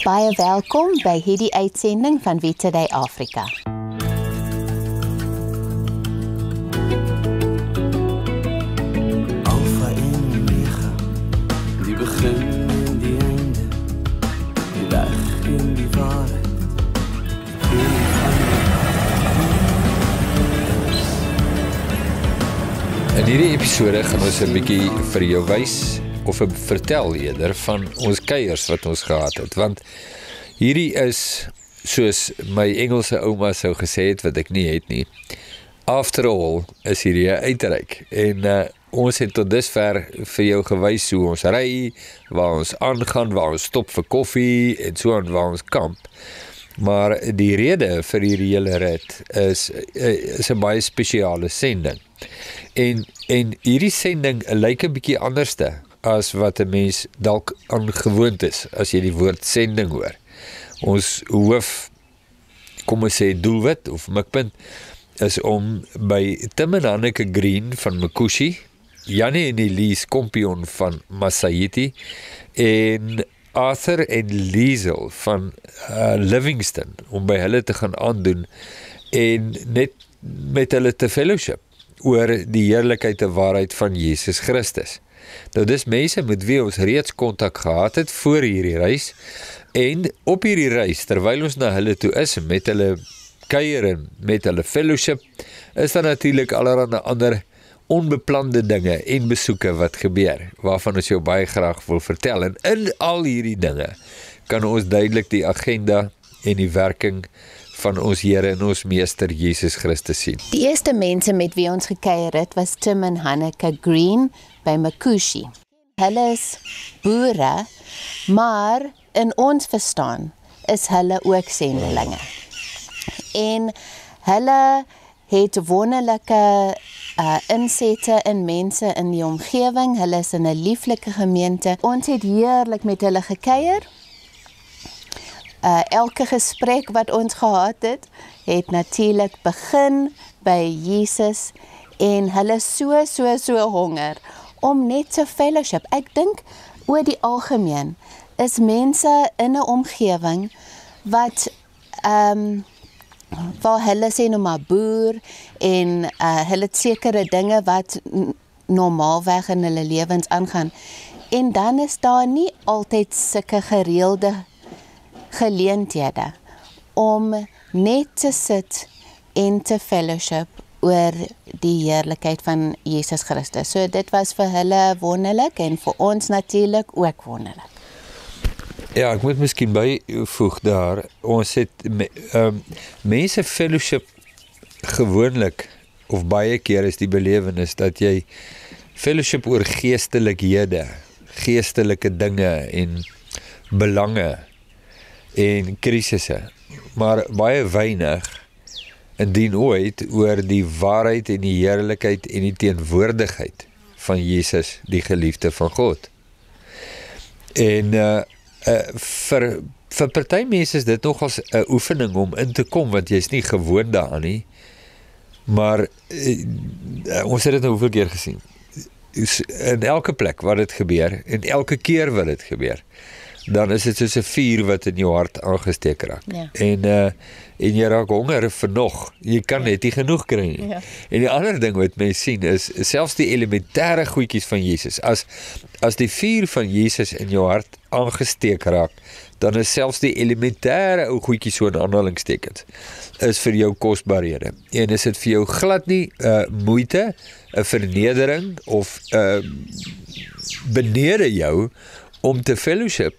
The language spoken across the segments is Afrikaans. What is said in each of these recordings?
Baie welkom by hierdie uitsending van Wie Today Afrika. Alpha en Omega, die begin en die einde, die weg en die waarheid. In hierdie episode gaan ons 'n bietjie vir jou wys of vertel eerder van ons kuiers wat ons gehad het, want hierdie is, soos my Engelse ouma sou gesê het, wat ek nie het nie, after all is hierdie 'n uitreik, en ons het tot dusver vir jou gewys hoe ons ry, waar ons aangaan, waar ons stop vir koffie, en so aan waar ons kamp, maar die rede vir hierdie hele rit is 'n baie spesiale sending, en hierdie sending lyk 'n bietjie anderste as wat 'n mens dalk aangewoond is, as jy die woord sending hoor. Ons hoof, kom ons sê doelwit of mikpunt, is om by Tim en Hanneke Green van Makushi, Jannie en Elise Kompion van Massaiti, en Arthur en Liesel van Livingston, om by hulle te gaan aandoen, en net met hulle te fellowship, oor die heerlikheid en waarheid van Jesus Christus. Nou dis mense met wie ons reeds kontak gehad het voor hierdie reis, en op hierdie reis, terwyl ons na hulle toe is, met hulle kuier en met hulle fellowship, is daar natuurlik allerhande ander onbeplande dinge en besoeke wat gebeur, waarvan ons jou baie graag wil vertel, en in al hierdie dinge kan ons duidelik die agenda en die werking van ons Here en ons Meester Jesus Christus sien. Die eerste mense met wie ons gekuier het, was Tim en Hanneke Green by Makushi. Hulle is boere, maar in ons verstaan is hulle ook sendelinge. En hulle het wonderlike insette in mense in die omgewing, hulle is in 'n lieflike gemeente. Ons het heerlik met hulle gekuier. Elke gesprek wat ons gehad het natuurlik begin by Jesus, en hulle so honger om net te fellowship. Ek dink oor die algemeen is mense in 'n omgewing wat waar hulle sê nou maar boer, en hulle het sekere dinge wat normaalweg in hulle lewens aangaan, en dan is daar nie altyd sulke gereelde geleenthede om net te sit en te fellowship oor die heerlikheid van Jesus Christus. So dit was vir hulle wonderlik, en vir ons natuurlik ook wonderlik. Ja, ek moet miskien byvoeg daar, ons het mense fellowship gewoonlik, of baie keer is die belewenis, dat jy fellowship oor geestelikhede, geestelike dinge en belange, en krisisse, maar baie weinig, indien ooit, oor die waarheid en die heerlikheid en die teenwoordigheid van Jesus, die geliefde van God. En vir party mense is dit nogals 'n oefening om in te kom, want jy is nie gewoond daaraan nie, maar ons het dit nou hoeveel keer gesien, in elke plek waar dit gebeur, en elke keer wat dit gebeur, dan is dit soos 'n vuur wat in jou hart aangesteek raak. Ja. En jy raak honger vir nog. Jy kan net nie genoeg kry nie. Ja. En die ander ding wat mense sien is, selfs die elementêre goedjies van Jesus, as die vuur van Jesus in jou hart aangesteek raak, dan is selfs die elementêre ou goedjies, so in aanhalingstekens, is vir jou kosbarehede. En is dit vir jou glad nie moeite, 'n vernedering, of benede jou, om te fellowship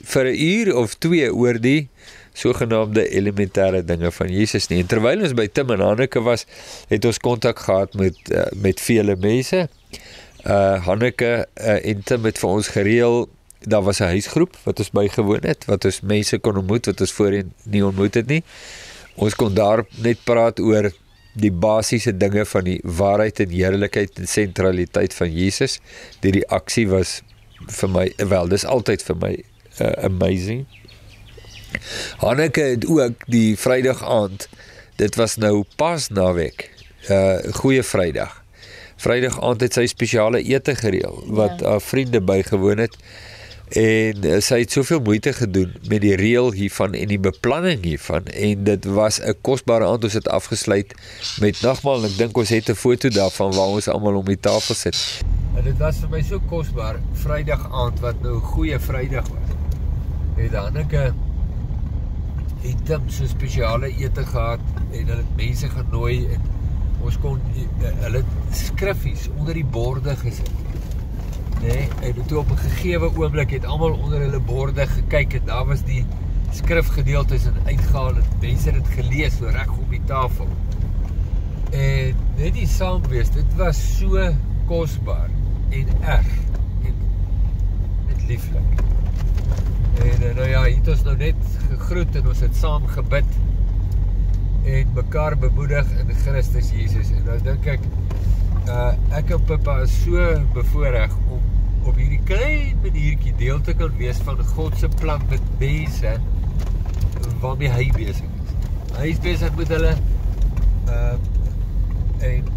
vir 'n uur of 2 oor die sogenaamde elementêre dinge van Jesus nie. En terwyl ons by Tim en Hanneke was, het ons kontak gehad met vele mense. Hanneke en Tim het vir ons gereël, daar was 'n huisgroep wat ons bygewoon het, wat ons mense kon ontmoet, wat ons voorheen nie ontmoet het nie. Ons kon daar net praat oor die basiese dinge van die waarheid en heerlikheid en sentraliteit van Jesus. Die reaksie was vir my, wel, dis altyd vir my amazing. Hanneke het ook die Vrydag aand, dit was nou pas naweek, Goeie Vrydag aand het sy spesiale ete gereël, wat haar vriende bygewoon het, En sy het soveel moeite gedoen met die reël hiervan en die beplanning hiervan, en dit was 'n kosbare aand. Ons het afgesluit met nagmaal, en ek dink ons het 'n foto daarvan waar ons almal om die tafel sit. En dit was vir my so kosbaar, Vrydag aand, wat nou 'n goeie Vrydag was. Het Hanneke het Tim so spesiale ete gehad, en hulle het mense genooi, en ons kon, hulle het skriffies onder die borde gesit. Nee, en toe op 'n gegeewe oomblik het almal onder hulle borde gekyk, en daar was die skrifgedeeltes en uitgehaal, en mense het dit gelees, so reg op die tafel. En net die saamwees, dit was so kosbaar, en erg, en net lieflik. En nou ja, het ons nou net gegroet, en ons het saam gebid, en mekaar bemoedig in Christus Jesus. En nou dink ek, ek en Pippa is so bevoorreg om op hierdie klein maniertjie deel te kan wees van God se plan met mense waarmee hy besig is. Hy is besig met hulle,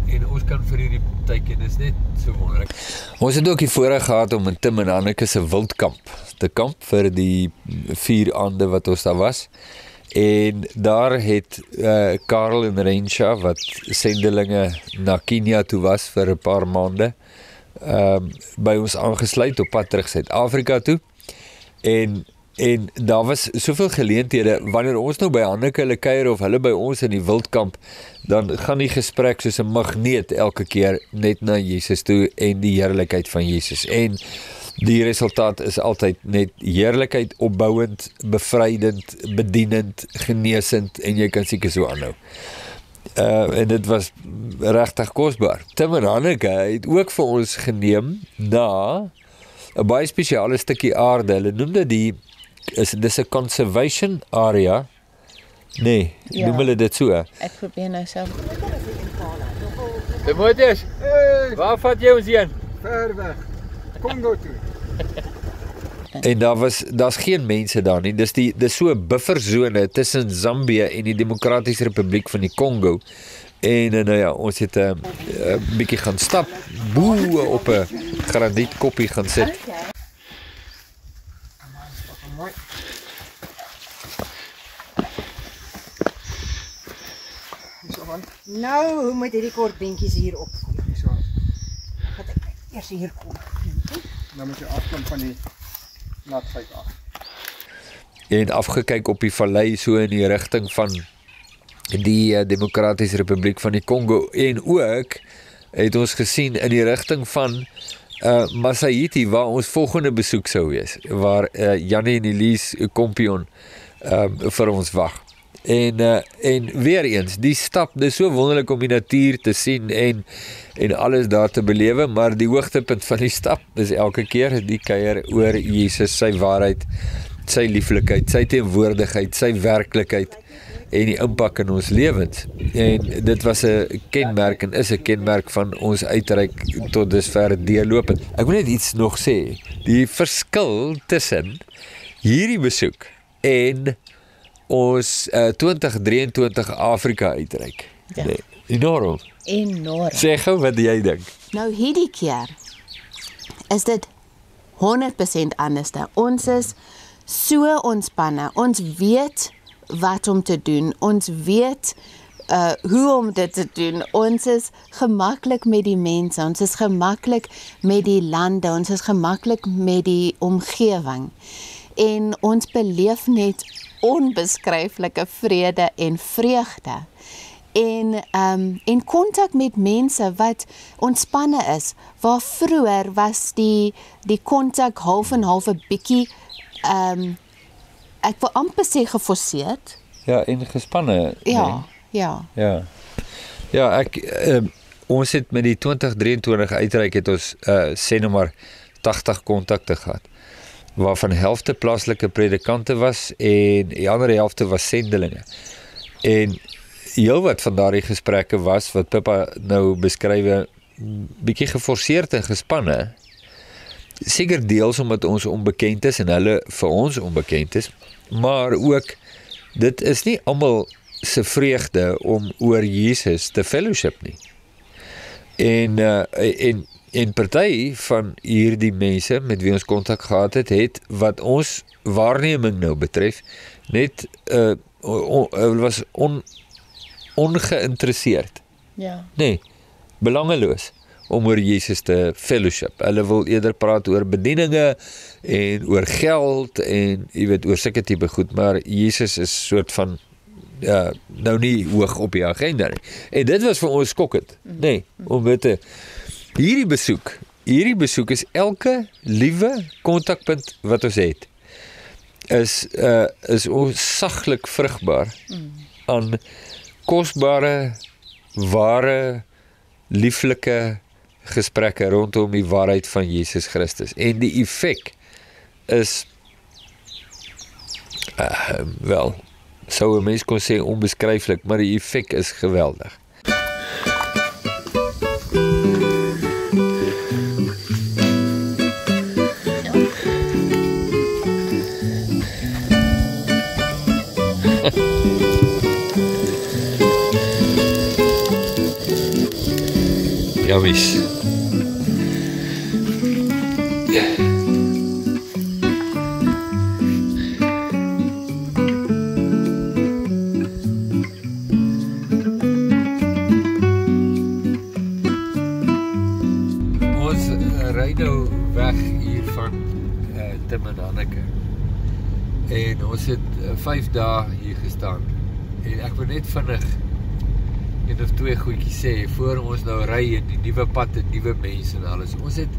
en ons kan vir hierdie teiken, is net so wonderlik. Ons het ook die voorreg gehad om in Tim en Hanneke se wildkamp te kamp vir die 4 aande wat ons daar was. En daar het Karel en Rensha, wat sendelinge na Kenia toe was vir 'n paar maande, by ons aangesluit op pad terug Suid-Afrika toe. En daar was soveel geleenthede, wanneer ons nou by Hanneke hulle kuier of hulle by ons in die wildkamp, dan gaan die gesprek soos 'n magneet elke keer net na Jesus toe en die heerlikheid van Jesus. En die resultaat is altyd net heerlikheid, opbouend, bevrydend, bedienend, genesend, en jy kan seker so aanhou. En dit was regtig kosbaar. Tim en Hanneke het ook vir ons geneem na 'n baie spesiale stukkie aarde. Hulle noem dit dis 'n conservation area. Nee, Ja. noem hulle dit so. Ek probeer nou self. Timotheus, waar vat jy ons heen? Ver weg. Kongo toe. En daar's geen mense daar nie. Dis so 'n bufferzone tussen Zambië en die Demokratiese Republiek van die Kongo. En nou ja, ons het 'n bietjie gaan stap, boe op 'n granietkoppie gaan sit. Nou, hoe moet hierdie kort beentjies hier opkom? So, Wat ek eers hier kom. dan moet jy afkom van die natheid af. En afgekyk op die vallei so in die rigting van die Demokratiese Republiek van die Kongo, en ook het ons gesien in die rigting van Massaiti, waar ons volgende besoek sou wees, waar Jannie en Elise Kompion vir ons wag. En weer eens, die stap, dit is so wonderlik om die natuur te sien en alles daar te belewe, maar die hoogtepunt van die stap is elke keer die kuier oor Jesus, sy waarheid, sy lieflikheid, sy teenwoordigheid, sy werklikheid en die impak in ons lewens. En dit was 'n kenmerk en is 'n kenmerk van ons uitreik tot dusver deurlopend. Ek wil net iets nog sê, die verskil tussen hierdie besoek en ons 2023 Afrika uitreik. Ja. Nee, enorm. Enorm. Sê gou wat jy dink. Nou hierdie keer is dit 100% anders. Ons is so ontspanne. Ons weet wat om te doen. Ons weet hoe om dit te doen. Ons is gemaklik met die mense. Ons is gemaklik met die lande. Ons is gemaklik met die omgewing. En ons beleef net onbeskryflike vrede en vreugde. En kontak met mense wat ontspanne is, waar vroeër was die kontak half en half 'n bietjie ek wil amper sê geforseerd. Ja, en gespanne. Ja, ja. Ja. Ja, ons het met die 2023 uitreik het ons sê nou maar 80 kontakte gehad, waarvan helfte plaaslike predikante was en die ander helfte was sendelinge. En heel wat van daardie gesprekke was, wat Pippa nou beskryf, bietjie geforseerd en gespanne. Seker deels omdat ons onbekend is en hulle vir ons onbekend is, maar ook, dit is nie almal se vreugde om oor Jesus te fellowship nie. En En party van hierdie mense met wie ons kontak gehad het wat ons waarneming nou betref, net was ongeïnteresseerd. Ja. Nee, belangeloos om oor Jesus te fellowship. Hulle wil eerder praat oor bedieninge en oor geld en jy weet oor sulke tipe goed, maar Jesus is soort van nou nie hoog op die agenda nie. En dit was vir ons skokkend, nee, om weet hierdie besoek is elke liewe kontakpunt wat ons het, is onsaglik vrugbaar aan kosbare, ware, lieflike gesprekke rondom die waarheid van Jesus Christus. En die effek is wel, sou 'n mens kon sê onbeskryflik, maar die effek is geweldig. Jammies. Ons ry nou weg hier van Timmenanneke. En ons het 5 dae hier gestaan. En ek wil net vinnig een of 2 goedjies sê, voor ons nou ry in die nuwe pad en nuwe mense en alles. Ons het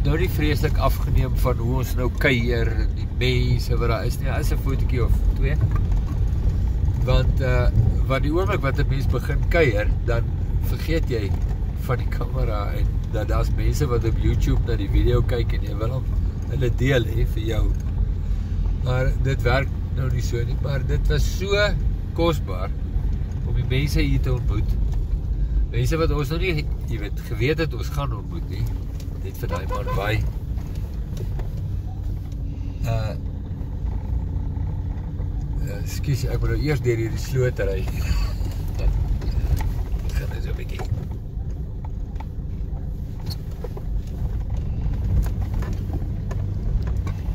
nou nie vreeslik afgeneem van hoe ons nou kuier en die mense wat daar is nie. Daar is 'n fotootjie of 2. Want wat die oomblik wat 'n mens begin kuier, dan vergeet jy van die kamera en dat daar's mense wat op YouTube na die video kyk en jy wil hom hulle deel hê vir jou. Maar dit werk nou nie so nie, maar dit was so kosbaar om die mense hier te ontmoet. Mense wat ons nou nie, jy weet, geweet het ons gaan ontmoet nie. Net vir daai man by. Ekskuus, ek moet nou eers deur hierdie sloot ry. Ek gaan nou so 'n bietjie.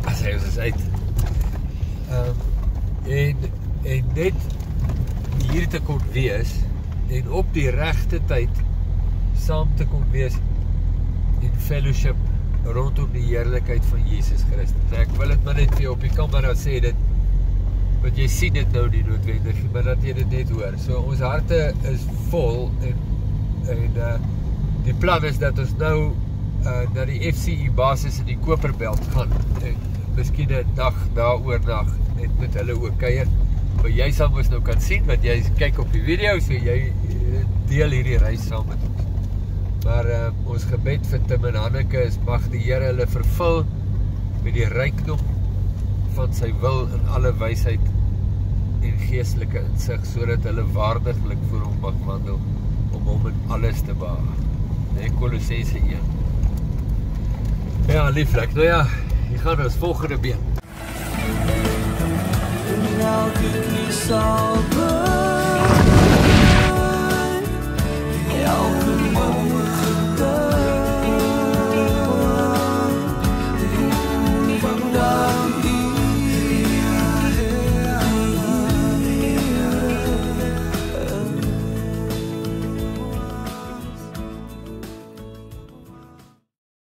As hy ons uit. En net hier te kon wees en op die regte tyd saam te kon wees in fellowship rondom die heerlikheid van Jesus Christus. Ek wil dit maar net vir jou op die kamera sê, dit want jy sien dit nou nie noodwendig, maar dat jy dit net hoor. So ons harte is vol en die plan is dat ons nou na die FCE basis in die Koperbelt gaan en miskien 'n dag daar oornag en met hulle ook kuier. Maar jy sal ons nou kan sien, want jy kyk op die video, so jy deel hierdie reis saam met ons. Maar ons gebed vir Tim en Hanneke is, mag die Here hulle vervul met die rykdom van sy wil in alle wysheid en geestelike insig, sodat hulle waardiglik voor hom mag wandel, om hom in alles te behaag. Nee, Kolossense 1. Ja, lieflik, nou ja, hier gaan ons volgende been. Elke knie sal buig, elke